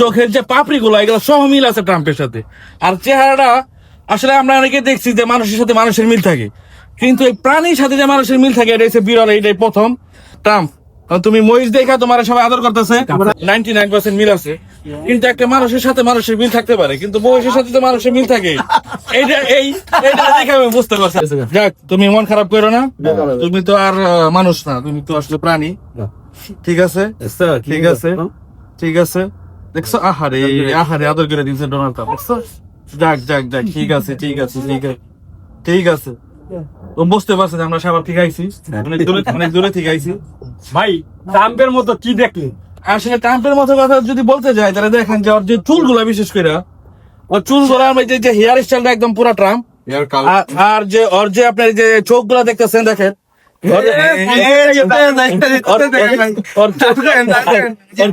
চোখের যে পাপড়ি গুলো এগুলো সহ মিল আছে ট্রাম্পের সাথে। আর চেহারাটা আসলে আমরা অনেকে দেখছি যে মানুষের সাথে মানুষের মিল থাকে, কিন্তু এই প্রাণীর সাথে যে মানুষের মিল থাকে এটা হচ্ছে বিরল, এইটাই প্রথম ট্রাম্প। তুমি মহিষ দেখা তোমার সবাই আদর করতেছে, 99% মিল আছে, কিন্তু একটা মানুষের সাথে মানুষের মিল থাকতে পারে, কিন্তু মহিষের সাথে তো মানুষের মিল থাকে। এইটা দেখে আমি বুঝতে পারছি। যাক, তুমি মন খারাপ করো না, তুমি তো আর মানুষ না, তুমি তো আসলে প্রাণী। ঠিক আছে, ঠিক আছে, ঠিক আছে। দেখছো, আহারে আহারে আদর করে দিয়েছে ডোনাল্ড ট্রাম্প, দেখছো? যাক যাক যাক, ঠিক আছে ঠিক আছে ঠিক আছে ঠিক আছে। তো বুঝতে পারছেন আমরা সবার ঠিক আইছি, অনেক দূরে ঠিক আইছি। ভাই ট্রাম্পের মতো কি দেখলি? আসলে ট্রাম্পের মতো কথা যদি বলতে যাই তাহলে দেখেন যে ওর যে চুলগুলা, বিশেষ করে ওর চুলগুলা, যে হেয়ার স্টাইলটা একদম পুরা ট্রাম্প। আর যে ওর যে আপনার যে চোখগুলা দেখতেছেন, দেখেন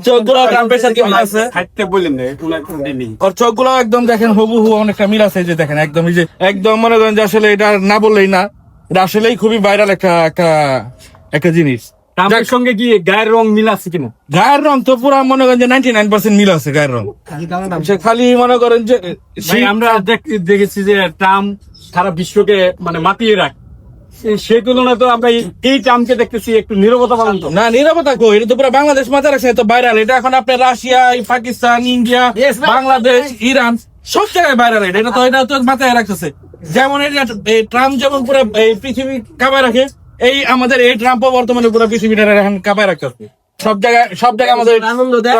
চোখগুলো ট্রাম্পের সাথে মিল আছে, ওর চোখগুলো একদম দেখেন হুবহু অনেকটা মিল আছে। যে দেখেন একদম, এই যে একদম মনে করেন যে আসলে এটা না বললেই না, এটা আসলেই খুবই ভাইরাল একটা জিনিস। ট্রাম্পের সঙ্গে কি গায়ের রং মিল আছে কিনা? গায়ের রং তো পুরা মনে করেন যে 99% মিল আছে গায়ের রং। সে খালি মনে করেন যে ভাই আমরা দেখেছি যে ট্রাম্প সারা বিশ্বকে মানে মাতিয়ে রাখ, সেই তুলনায় তো আমরা এই ট্রাম্পকে দেখতেছি একটু নীরবতা পালন। না, নীরবতা কই, এটা তো পুরো বাংলাদেশ মাথায় রাখছে, তো ভাইরাল। এটা এখন আপনার Russia, Pakistan, India, Bangladesh, Iran সব জায়গায় ভাইরাল। এটা তো মাথায় রাখতেছে। যেমন এই ট্রাম্প যেমন পুরো এই পৃথিবী কাঁপায় রাখে, এই আমাদের এই ট্রাম্পও বর্তমানে পুরো পৃথিবীটা এখন কাঁপায় রাখতেছে। সব জায়গায় আমাদের আনন্দ দেয়।